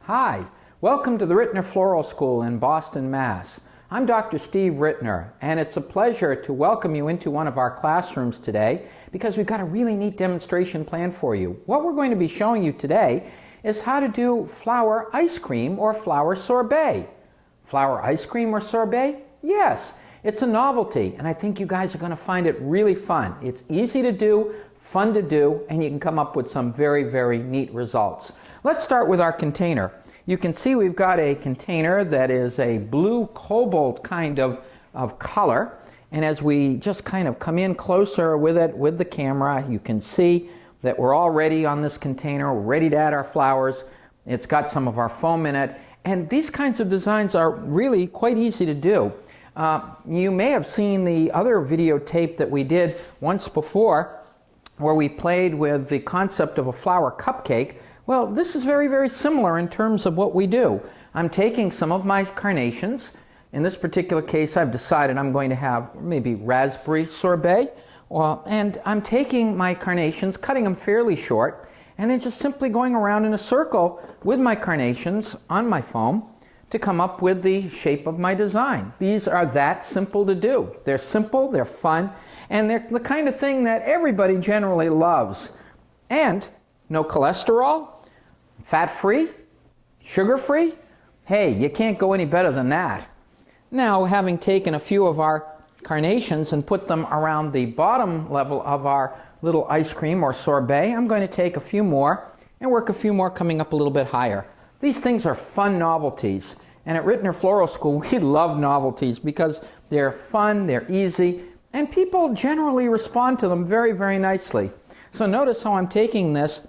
Hi, welcome to the Rittner Floral School in Boston, Mass. I'm Dr. Steve Rittner, and it's a pleasure to welcome you into one of our classrooms today because we've got a really neat demonstration planned for you. What we're going to be showing you today is how to do flower ice cream or flower sorbet. Flower ice cream or sorbet? Yes, it's a novelty, and I think you guys are going to find it really fun. It's easy to do, fun to do, and you can come up with some very, very neat results. Let's start with our container. You can see we've got a container that is a blue cobalt kind of color, and as we just kind of come in closer with it with the camera, you can see that we're all ready on this container. We're ready to add our flowers. It's got some of our foam in it, and these kinds of designs are really quite easy to do. You may have seen the other videotape that we did once before where we played with the concept of a flower cupcake. Well, this is very, very similar in terms of what we do. I'm taking some of my carnations. In this particular case, I've decided I'm going to have maybe raspberry sorbet. And I'm taking my carnations, cutting them fairly short, and then just simply going around in a circle with my carnations on my foam to come up with the shape of my design. These are that simple to do. They're simple, they're fun, and they're the kind of thing that everybody generally loves. And no cholesterol, fat-free, sugar-free. Hey, you can't go any better than that. Now, having taken a few of our carnations and put them around the bottom level of our little ice cream or sorbet, I'm going to take a few more and work a few more coming up a little bit higher. These things are fun novelties, and at Rittner Floral School we love novelties because they're fun, they're easy, and people generally respond to them very, very nicely. So notice how I'm taking this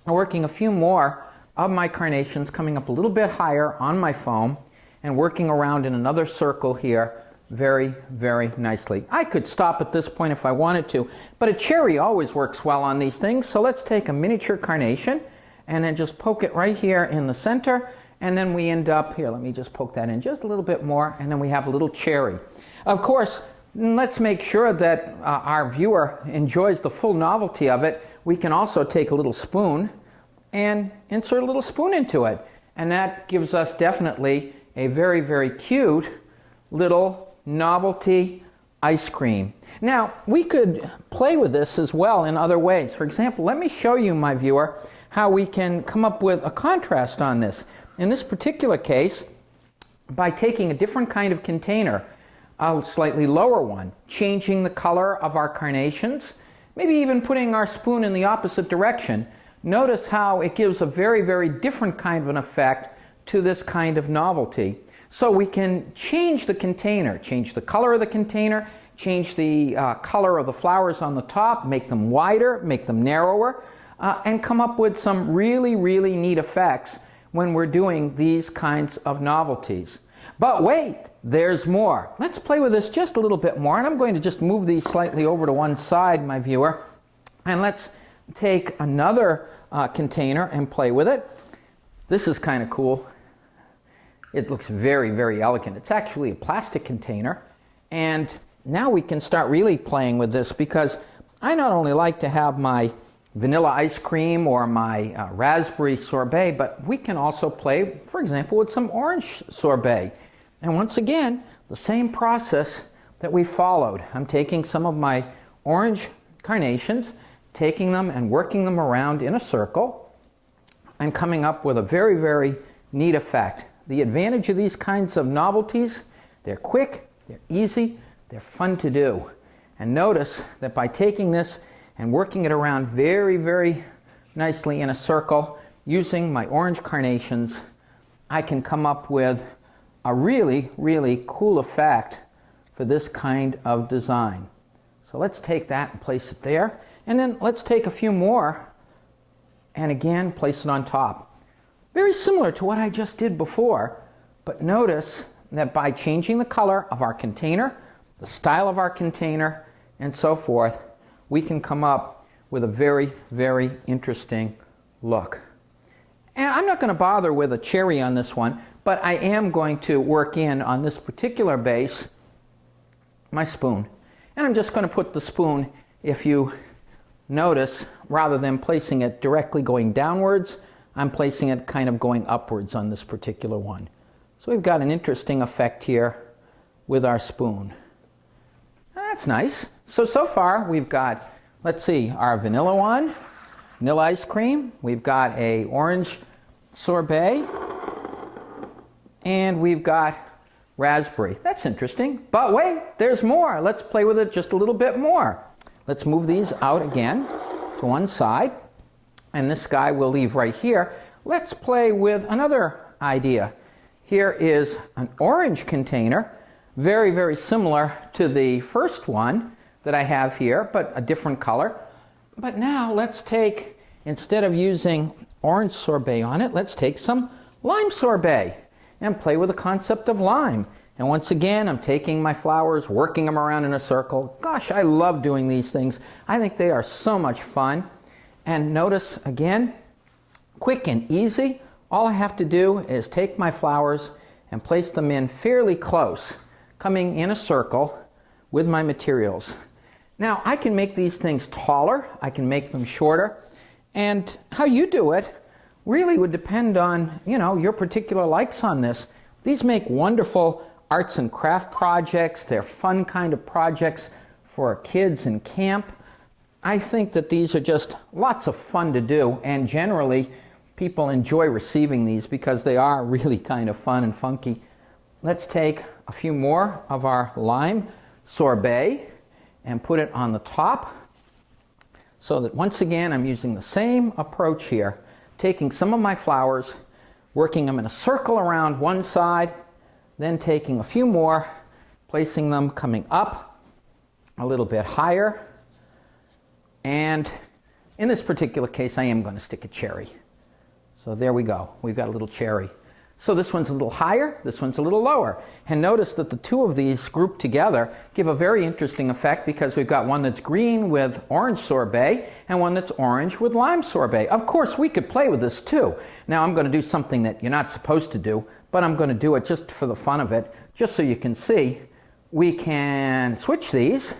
and working a few more of my carnations, coming up a little bit higher on my foam and working around in another circle here very, very nicely. I could stop at this point if I wanted to, but a cherry always works well on these things. So let's take a miniature carnation and then just poke it right here in the center, and then we end up here. Let me just poke that in just a little bit more, and then we have a little cherry. Of course, let's make sure that our viewer enjoys the full novelty of it. We can also take a little spoon and insert a little spoon into it, and that gives us definitely a very, very cute little novelty ice cream. Now, we could play with this as well in other ways. For example, let me show you, my viewer, how we can come up with a contrast on this. In this particular case, by taking a different kind of container, a slightly lower one, changing the color of our carnations, maybe even putting our spoon in the opposite direction, notice how it gives a very, very different kind of an effect to this kind of novelty. So we can change the container, change the color of the container, change the color of the flowers on the top, make them wider, make them narrower, and come up with some really, really neat effects when we're doing these kinds of novelties. But wait, there's more. Let's play with this just a little bit more, and I'm going to just move these slightly over to one side, my viewer, and let's take another container and play with it. This is kind of cool. It looks very, very elegant. It's actually a plastic container, and now we can start really playing with this because I not only like to have my vanilla ice cream or my raspberry sorbet, but we can also play, for example, with some orange sorbet. And once again, the same process that we followed. I'm taking some of my orange carnations, taking them and working them around in a circle and coming up with a very, very neat effect. The advantage of these kinds of novelties, they're quick, they're easy, they're fun to do. And notice that by taking this and working it around very, very nicely in a circle using my orange carnations, I can come up with a really, really cool effect for this kind of design. So let's take that and place it there. And then let's take a few more and again place it on top. Very similar to what I just did before, but notice that by changing the color of our container, the style of our container, and so forth, we can come up with a very, very interesting look. And I'm not going to bother with a cherry on this one, but I am going to work in on this particular base my spoon. And I'm just going to put the spoon, if you notice, rather than placing it directly going downwards, I'm placing it kind of going upwards on this particular one. So we've got an interesting effect here with our spoon. That's nice. So far we've got, let's see, our vanilla one, vanilla ice cream. We've got a orange sorbet. And we've got raspberry. That's interesting. But wait, there's more. Let's play with it just a little bit more. Let's move these out again to one side. And this guy we'll leave right here. Let's play with another idea. Here is an orange container, very, very similar to the first one that I have here, but a different color. But now let's take, instead of using orange sorbet on it, let's take some lime sorbet and play with the concept of lime. And once again, I'm taking my flowers, working them around in a circle. Gosh, I love doing these things. I think they are so much fun. And notice, again, quick and easy. All I have to do is take my flowers and place them in fairly close, coming in a circle with my materials. Now, I can make these things taller. I can make them shorter. And how you do it really would depend on, your particular likes on this. These make wonderful arts and craft projects. They're fun kind of projects for kids in camp. I think that these are just lots of fun to do, and generally people enjoy receiving these because they are really kind of fun and funky. Let's take a few more of our lime sorbet and put it on the top, so that once again I'm using the same approach here, taking some of my flowers, working them in a circle around one side, then taking a few more, placing them coming up a little bit higher, and in this particular case I am going to stick a cherry. So there we go, we've got a little cherry. So this one's a little higher, this one's a little lower. And notice that the two of these grouped together give a very interesting effect, because we've got one that's green with orange sorbet and one that's orange with lime sorbet. Of course, we could play with this too. Now I'm going to do something that you're not supposed to do, but I'm going to do it just for the fun of it, just so you can see. We can switch these,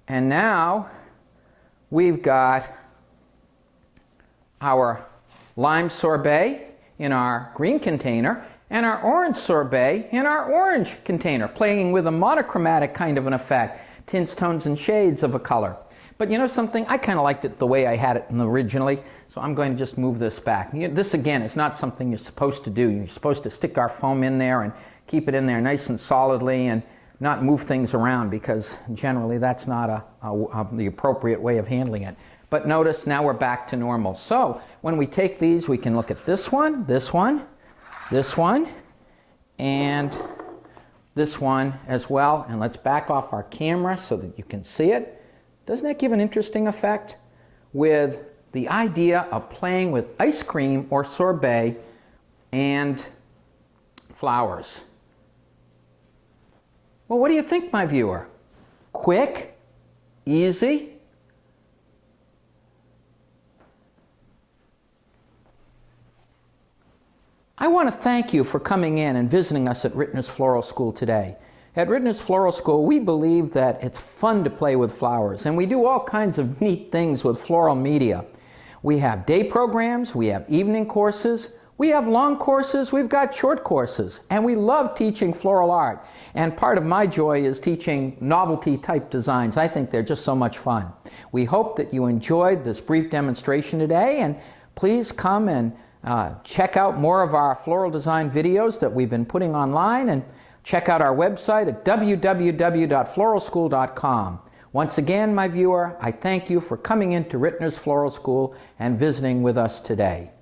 and now we've got our lime sorbet in our green container and our orange sorbet in our orange container, playing with a monochromatic kind of an effect, tints, tones, and shades of a color. But you know something? I kind of liked it the way I had it originally, so I'm going to just move this back. This, again, is not something you're supposed to do. You're supposed to stick our foam in there and keep it in there nice and solidly and not move things around, because generally that's not the appropriate way of handling it. But notice now we're back to normal. So when we take these, we can look at this one, this one, this one, and this one as well. And let's back off our camera so that you can see it. Doesn't that give an interesting effect? With the idea of playing with ice cream or sorbet and flowers. Well, what do you think, my viewer? Quick? Easy? I want to thank you for coming in and visiting us at Rittner's Floral School today. At Rittner's Floral School, we believe that it's fun to play with flowers, and we do all kinds of neat things with floral media. We have day programs, we have evening courses, we have long courses, we've got short courses, and we love teaching floral art. And part of my joy is teaching novelty type designs. I think they're just so much fun. We hope that you enjoyed this brief demonstration today, and please come and check out more of our floral design videos that we've been putting online, and check out our website at www.floralschool.com. Once again, my viewer, I thank you for coming into Rittner's Floral School and visiting with us today.